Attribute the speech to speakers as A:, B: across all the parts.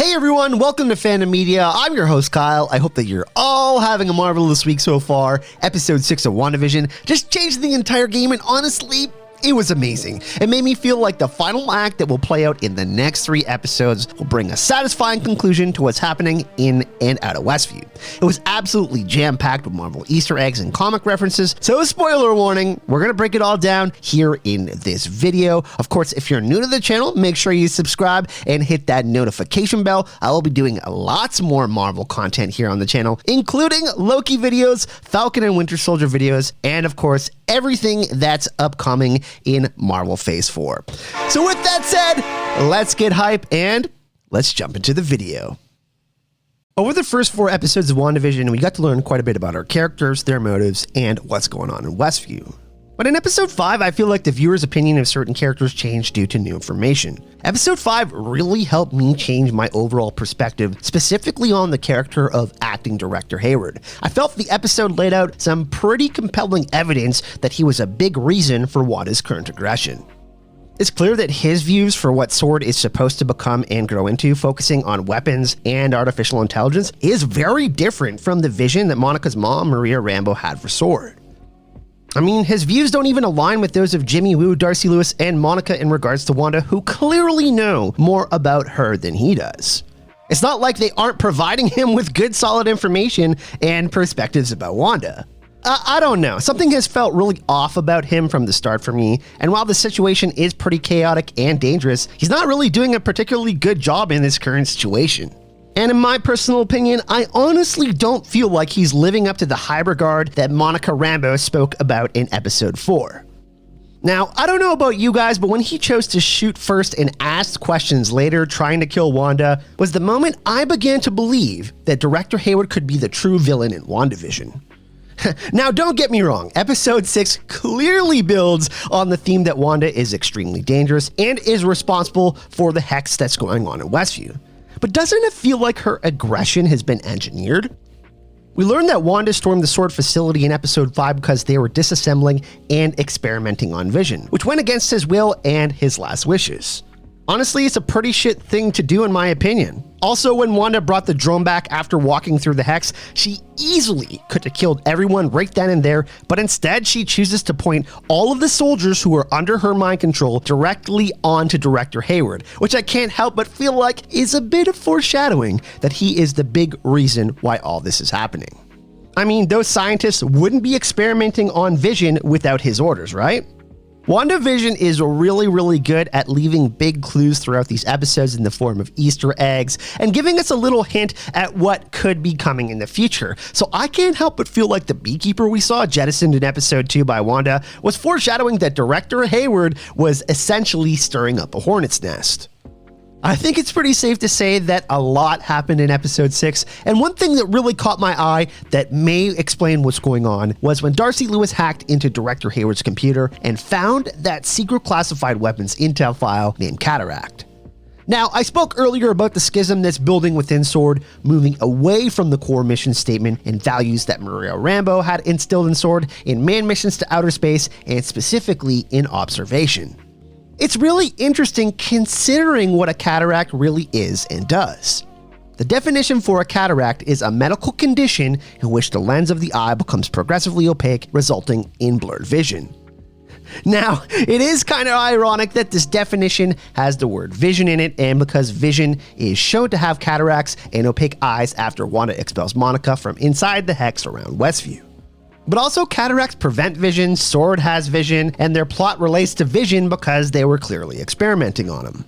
A: Hey everyone, welcome to Fandom Media. I'm your host Kyle. I hope that you're all having a marvelous week so far. Episode 6 of Wandavision just changed the entire game, and honestly, it was amazing. It made me feel like the final act that will play out in the next 3 episodes will bring a satisfying conclusion to what's happening in and out of Westview. It was absolutely jam-packed with Marvel Easter eggs and comic references, so spoiler warning, we're gonna break it all down here in this video. Of course, if you're new to the channel, make sure you subscribe and hit that notification bell. I will be doing lots more Marvel content here on the channel, including Loki videos, Falcon and Winter Soldier videos, and of course, everything that's upcoming in Marvel Phase 4. So with that said, let's get hype and let's jump into the video. Over the first 4 episodes of WandaVision, we got to learn quite a bit about our characters, their motives, and what's going on in Westview. But in episode 5, I feel like the viewer's opinion of certain characters changed due to new information. Episode 5 really helped me change my overall perspective, specifically on the character of acting director Hayward. I felt the episode laid out some pretty compelling evidence that he was a big reason for Wanda's current aggression. It's clear that his views for what S.W.O.R.D. is supposed to become and grow into, focusing on weapons and artificial intelligence, is very different from the vision that Monica's mom, Maria Rambeau, had for S.W.O.R.D. I mean, his views don't even align with those of Jimmy Woo, Darcy Lewis, and Monica in regards to Wanda, who clearly know more about her than he does. It's not like they aren't providing him with good, solid information and perspectives about Wanda. I don't know. Something has felt really off about him from the start for me, and while the situation is pretty chaotic and dangerous, he's not really doing a particularly good job in this current situation. And in my personal opinion, I honestly don't feel like he's living up to the high regard that Monica Rambeau spoke about in episode 4. Now, I don't know about you guys, but when he chose to shoot first and ask questions later, trying to kill Wanda, was the moment I began to believe that Director Hayward could be the true villain in WandaVision. Now, don't get me wrong, episode 6 clearly builds on the theme that Wanda is extremely dangerous and is responsible for the hex that's going on in Westview. But doesn't it feel like her aggression has been engineered? We learned that Wanda stormed the S.W.O.R.D. facility in episode 5 because they were disassembling and experimenting on Vision, which went against his will and his last wishes. Honestly, it's a pretty shit thing to do in my opinion. Also, when Wanda brought the drone back after walking through the hex, she easily could have killed everyone right then and there, but instead she chooses to point all of the soldiers who are under her mind control directly onto Director Hayward, which I can't help but feel like is a bit of foreshadowing that he is the big reason why all this is happening. I mean, those scientists wouldn't be experimenting on Vision without his orders, right? WandaVision is really good at leaving big clues throughout these episodes in the form of Easter eggs and giving us a little hint at what could be coming in the future. So I can't help but feel like the beekeeper we saw jettisoned in episode 2 by Wanda was foreshadowing that Director Hayward was essentially stirring up a hornet's nest. I think it's pretty safe to say that a lot happened in episode 6, and one thing that really caught my eye that may explain what's going on was when Darcy Lewis hacked into Director Hayward's computer and found that secret classified weapons intel file named Cataract. Now, I spoke earlier about the schism that's building within S.W.O.R.D., moving away from the core mission statement and values that Maria Rambeau had instilled in S.W.O.R.D. in manned missions to outer space and specifically in observation. It's really interesting considering what a cataract really is and does. The definition for a cataract is a medical condition in which the lens of the eye becomes progressively opaque, resulting in blurred vision. Now, it is kind of ironic that this definition has the word vision in it, and because Vision is shown to have cataracts and opaque eyes after Wanda expels Monica from inside the hex around Westview. But also, cataracts prevent vision, S.W.O.R.D. has vision, and their plot relates to Vision because they were clearly experimenting on him.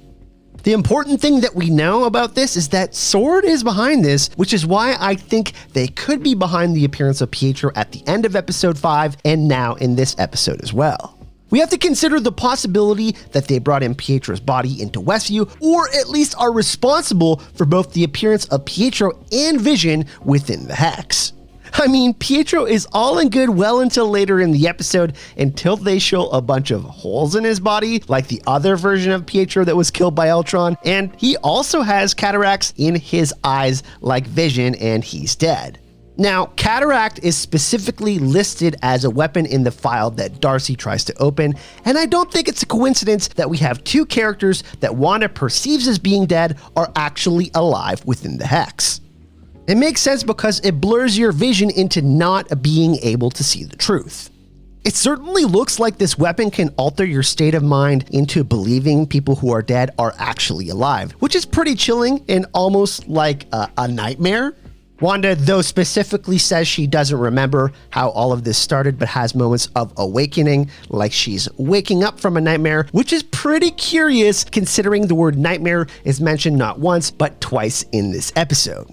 A: The important thing that we know about this is that S.W.O.R.D. is behind this, which is why I think they could be behind the appearance of Pietro at the end of episode 5 and now in this episode as well. We have to consider the possibility that they brought in Pietro's body into Westview, or at least are responsible for both the appearance of Pietro and Vision within the hex. I mean, Pietro is all in good well until later in the episode, until they show a bunch of holes in his body, like the other version of Pietro that was killed by Ultron, and he also has cataracts in his eyes like Vision, and he's dead. Now, cataract is specifically listed as a weapon in the file that Darcy tries to open, and I don't think it's a coincidence that we have two characters that Wanda perceives as being dead are actually alive within the hex. It makes sense because it blurs your vision into not being able to see the truth. It certainly looks like this weapon can alter your state of mind into believing people who are dead are actually alive, which is pretty chilling and almost like a nightmare. Wanda, though, specifically says she doesn't remember how all of this started, but has moments of awakening, like she's waking up from a nightmare, which is pretty curious considering the word nightmare is mentioned not once, but twice in this episode.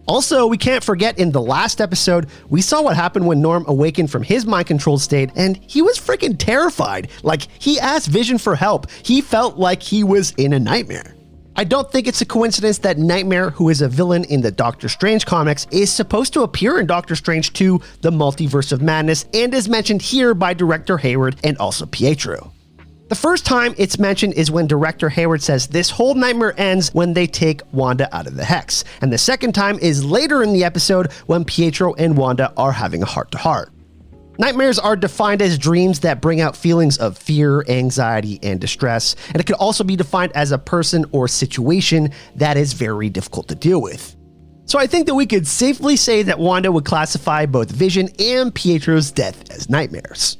A: Also, we can't forget in the last episode, we saw what happened when Norm awakened from his mind-controlled state, and he was freaking terrified. Like, he asked Vision for help. He felt like he was in a nightmare. I don't think it's a coincidence that Nightmare, who is a villain in the Doctor Strange comics, is supposed to appear in Doctor Strange 2, The Multiverse of Madness, and is mentioned here by director Hayward and also Pietro. The first time it's mentioned is when director Hayward says this whole nightmare ends when they take Wanda out of the hex, and the second time is later in the episode when Pietro and Wanda are having a heart-to-heart. Nightmares are defined as dreams that bring out feelings of fear, anxiety, and distress, and it could also be defined as a person or situation that is very difficult to deal with. So I think that we could safely say that Wanda would classify both Vision and Pietro's death as nightmares.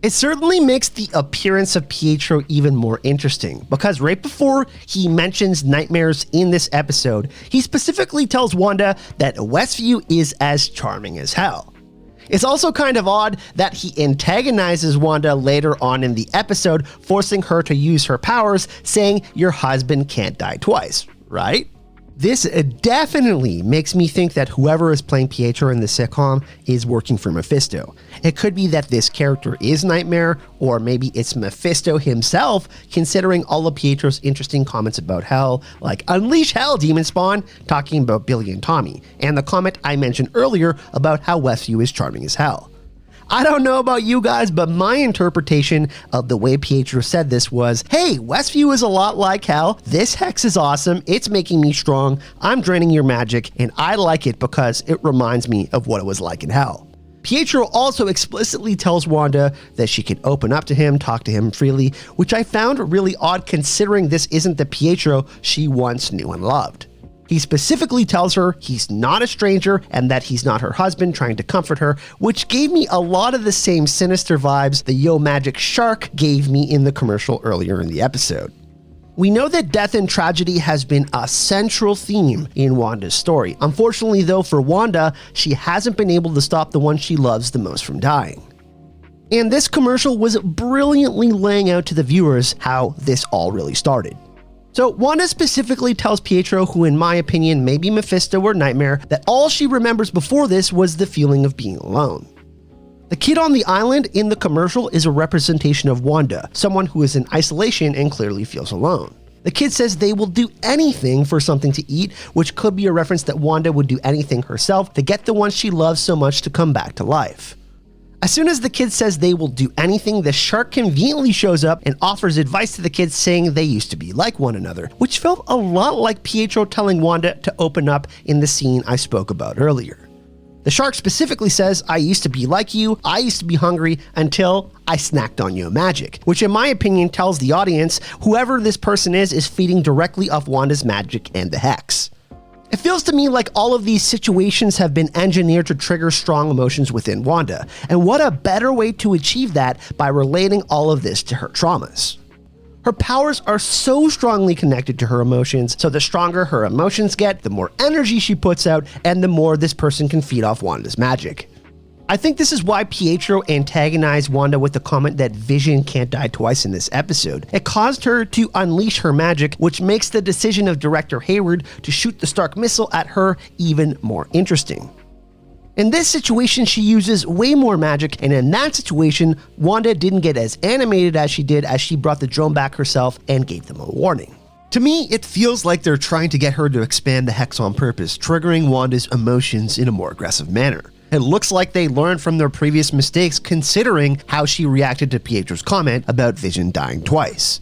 A: It certainly makes the appearance of Pietro even more interesting, because right before he mentions nightmares in this episode, he specifically tells Wanda that Westview is as charming as hell. It's also kind of odd that he antagonizes Wanda later on in the episode, forcing her to use her powers, saying your husband can't die twice, right? This definitely makes me think that whoever is playing Pietro in the sitcom is working for Mephisto. It could be that this character is Nightmare, or maybe it's Mephisto himself, considering all of Pietro's interesting comments about hell, like unleash hell, Demon Spawn, talking about Billy and Tommy, and the comment I mentioned earlier about how Westview is charming as hell. I don't know about you guys, but my interpretation of the way Pietro said this was, hey, Westview is a lot like hell. This hex is awesome. It's making me strong. I'm draining your magic, and I like it because it reminds me of what it was like in hell. Pietro also explicitly tells Wanda that she can open up to him, talk to him freely, which I found really odd considering this isn't the Pietro she once knew and loved. He specifically tells her he's not a stranger and that he's not her husband trying to comfort her, which gave me a lot of the same sinister vibes the Yo Magic Shark gave me in the commercial earlier in the episode. We know that death and tragedy has been a central theme in Wanda's story. Unfortunately though, for Wanda, she hasn't been able to stop the one she loves the most from dying. And this commercial was brilliantly laying out to the viewers how this all really started. So Wanda specifically tells Pietro, who in my opinion may be Mephisto or Nightmare, that all she remembers before this was the feeling of being alone. The kid on the island in the commercial is a representation of Wanda, someone who is in isolation and clearly feels alone. The kid says they will do anything for something to eat, which could be a reference that Wanda would do anything herself to get the one she loves so much to come back to life. As soon as the kid says they will do anything, the shark conveniently shows up and offers advice to the kids, saying they used to be like one another, which felt a lot like Pietro telling Wanda to open up in the scene I spoke about earlier. The shark specifically says, I used to be like you, I used to be hungry until I snacked on your magic, which in my opinion tells the audience whoever this person is feeding directly off Wanda's magic and the hex. It feels to me like all of these situations have been engineered to trigger strong emotions within Wanda, and what a better way to achieve that by relating all of this to her traumas. Her powers are so strongly connected to her emotions, so the stronger her emotions get, the more energy she puts out, and the more this person can feed off Wanda's magic. I think this is why Pietro antagonized Wanda with the comment that Vision can't die twice in this episode. It caused her to unleash her magic, which makes the decision of director Hayward to shoot the Stark missile at her even more interesting. In this situation, she uses way more magic, and in that situation, Wanda didn't get as animated as she did as she brought the drone back herself and gave them a warning. To me, it feels like they're trying to get her to expand the hex on purpose, triggering Wanda's emotions in a more aggressive manner. It looks like they learned from their previous mistakes considering how she reacted to Pietro's comment about Vision dying twice.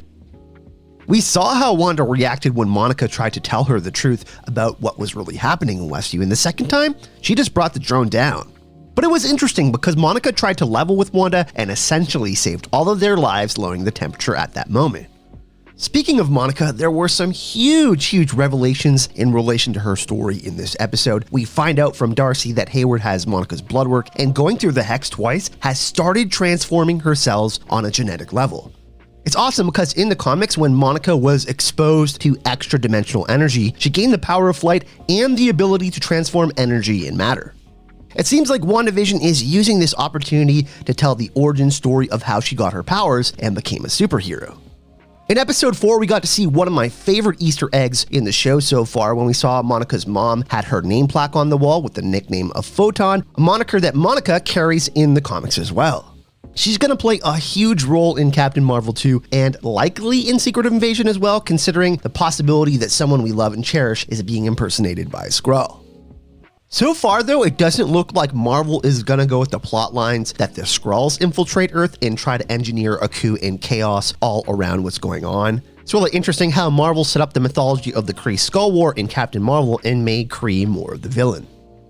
A: We saw how Wanda reacted when Monica tried to tell her the truth about what was really happening in Westview, and the second time, she just brought the drone down. But it was interesting because Monica tried to level with Wanda and essentially saved all of their lives, lowering the temperature at that moment. Speaking of Monica, there were some huge revelations in relation to her story in this episode. We find out from Darcy that Hayward has Monica's blood work, and going through the Hex twice has started transforming her cells on a genetic level. It's awesome because in the comics, when Monica was exposed to extra-dimensional energy, she gained the power of flight and the ability to transform energy and matter. It seems like Wandavision is using this opportunity to tell the origin story of how she got her powers and became a superhero. In episode 4, we got to see one of my favorite Easter eggs in the show so far when we saw Monica's mom had her name plaque on the wall with the nickname of Photon, a moniker that Monica carries in the comics as well. She's going to play a huge role in Captain Marvel 2 and likely in Secret Invasion as well, considering the possibility that someone we love and cherish is being impersonated by a Skrull. So far though, it doesn't look like Marvel is going to go with the plot lines that the Skrulls infiltrate Earth and try to engineer a coup and chaos all around what's going on. It's really interesting how Marvel set up the mythology of the Kree Skull War in Captain Marvel and made Kree more of the villain.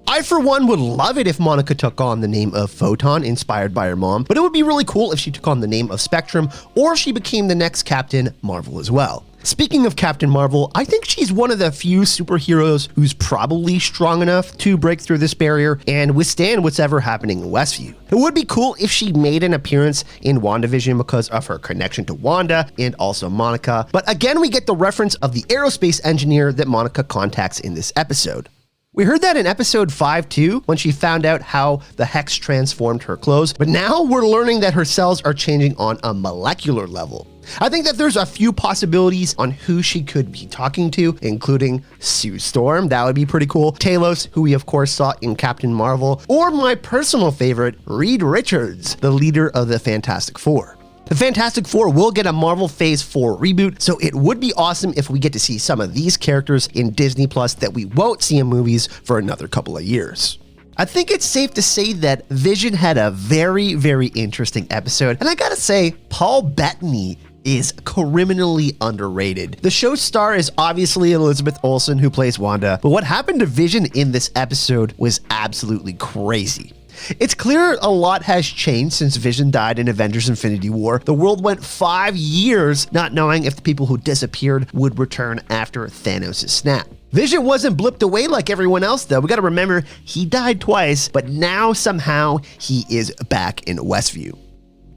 A: I, for one, would love it if Monica took on the name of Photon, inspired by her mom, but it would be really cool if she took on the name of Spectrum, or she became the next Captain Marvel as well. Speaking of Captain Marvel, I think she's one of the few superheroes who's probably strong enough to break through this barrier and withstand what's ever happening in Westview. It would be cool if she made an appearance in WandaVision because of her connection to Wanda and also Monica, but again we get the reference of the aerospace engineer that Monica contacts in this episode. We heard that in episode 5 too, when she found out how the Hex transformed her clothes, but now we're learning that her cells are changing on a molecular level. I think that there's a few possibilities on who she could be talking to, including Sue Storm, that would be pretty cool, Talos, who we of course saw in Captain Marvel, or my personal favorite, Reed Richards, the leader of the Fantastic Four. The Fantastic Four will get a Marvel Phase 4 reboot, so it would be awesome if we get to see some of these characters in Disney Plus that we won't see in movies for another couple of years. I think it's safe to say that Vision had a very interesting episode, and I gotta say, Paul Bettany is criminally underrated. The show's star is obviously Elizabeth Olsen, who plays Wanda, but what happened to Vision in this episode was absolutely crazy. It's clear a lot has changed since Vision died in Avengers Infinity War. The world went 5 years not knowing if the people who disappeared would return after Thanos' snap. Vision wasn't blipped away like everyone else though. We gotta remember, he died twice, but now somehow he is back in Westview.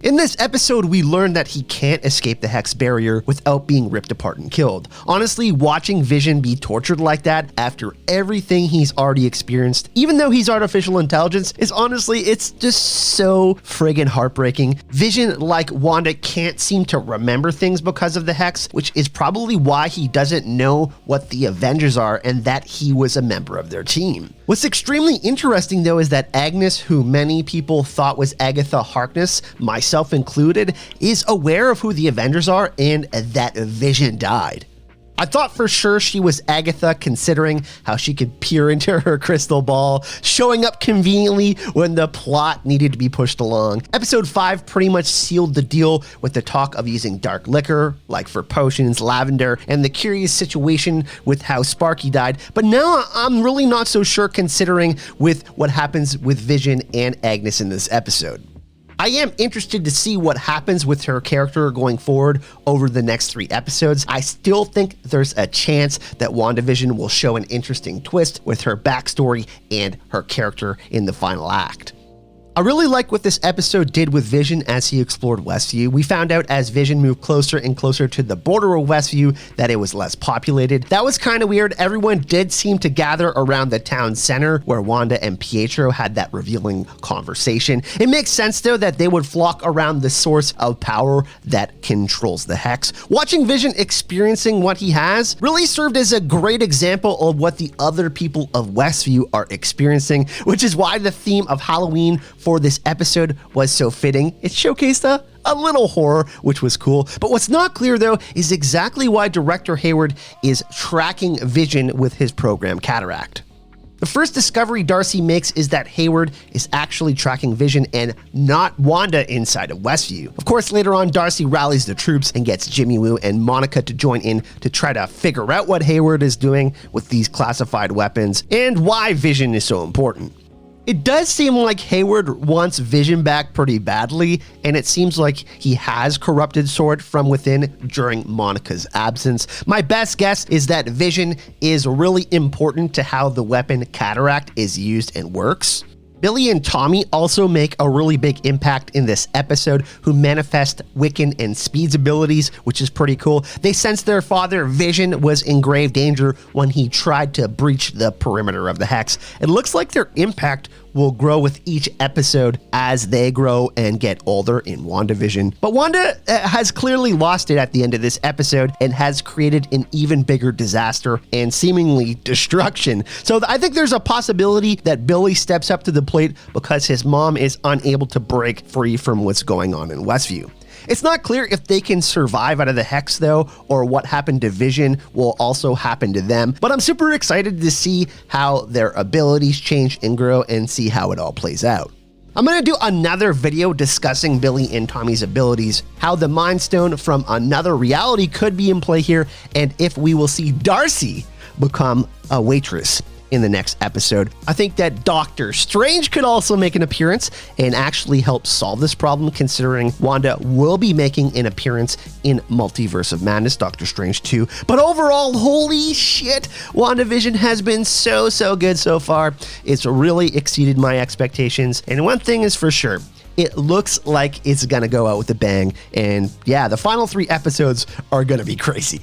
A: In this episode, we learned that he can't escape the Hex barrier without being ripped apart and killed. Honestly, watching Vision be tortured like that after everything he's already experienced, even though he's artificial intelligence, is honestly, it's just so friggin' heartbreaking. Vision, like Wanda, can't seem to remember things because of the Hex, which is probably why he doesn't know what the Avengers are and that he was a member of their team. What's extremely interesting though is that Agnes, who many people thought was Agatha Harkness, myself included, is aware of who the Avengers are and that Vision died. I thought for sure she was Agatha, considering how she could peer into her crystal ball, showing up conveniently when the plot needed to be pushed along. Episode 5 pretty much sealed the deal with the talk of using dark liquor, like for potions, lavender, and the curious situation with how Sparky died, but now I'm really not so sure considering with what happens with Vision and Agnes in this episode. I am interested to see what happens with her character going forward over the next 3 episodes. I still think there's a chance that WandaVision will show an interesting twist with her backstory and her character in the final act. I really like what this episode did with Vision as he explored Westview. We found out as Vision moved closer and closer to the border of Westview that it was less populated. That was kind of weird. Everyone did seem to gather around the town center where Wanda and Pietro had that revealing conversation. It makes sense though that they would flock around the source of power that controls the Hex. Watching Vision experiencing what he has really served as a great example of what the other people of Westview are experiencing, which is why the theme of Halloween for this episode was so fitting. It showcased a little horror, which was cool. But what's not clear though is exactly why director Hayward is tracking Vision with his program Cataract. The first discovery Darcy makes is that Hayward is actually tracking Vision and not Wanda inside of Westview. Of course, later on, Darcy rallies the troops and gets Jimmy Woo and Monica to join in to try to figure out what Hayward is doing with these classified weapons and why Vision is so important. It does seem like Hayward wants Vision back pretty badly, and it seems like he has corrupted S.W.O.R.D. from within during Monica's absence. My best guess is that Vision is really important to how the weapon cataract is used and works. Billy and Tommy also make a really big impact in this episode, who manifest Wiccan and Speed's abilities, which is pretty cool. They sense their father, Vision, was in grave danger when he tried to breach the perimeter of the Hex. It looks like their impact will grow with each episode as they grow and get older in WandaVision. But Wanda has clearly lost it at the end of this episode and has created an even bigger disaster and seemingly destruction. So I think there's a possibility that Billy steps up to the plate because his mom is unable to break free from what's going on in Westview. It's not clear if they can survive out of the Hex though, or what happened to Vision will also happen to them, but I'm super excited to see how their abilities change and grow and see how it all plays out. I'm going to do another video discussing Billy and Tommy's abilities, how the Mind Stone from another reality could be in play here, and if we will see Darcy become a waitress in the next episode. I think that Doctor Strange could also make an appearance and actually help solve this problem, considering Wanda will be making an appearance in Multiverse of Madness, Doctor Strange 2. But overall, holy shit, WandaVision has been so good so far. It's really exceeded my expectations. And one thing is for sure, it looks like it's gonna go out with a bang. And yeah, the final 3 episodes are gonna be crazy.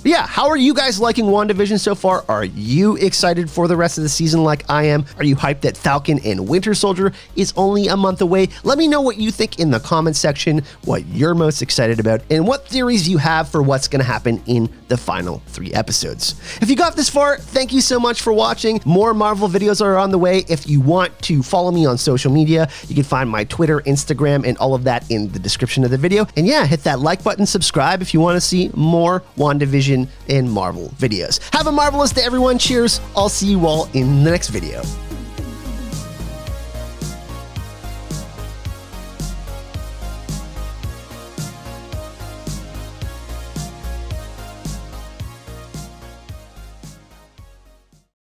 A: Yeah, how are you guys liking WandaVision so far? Are you excited for the rest of the season like I am? Are you hyped that Falcon and Winter Soldier is only a month away? Let me know what you think in the comments section, what you're most excited about, and what theories you have for what's going to happen in the final 3 episodes. If you got this far, thank you so much for watching. More Marvel videos are on the way. If you want to follow me on social media, you can find my Twitter, Instagram, and all of that in the description of the video. And yeah, hit that like button, subscribe if you want to see more WandaVision and Marvel videos. Have a marvelous day, everyone. Cheers. I'll see you all in the next video.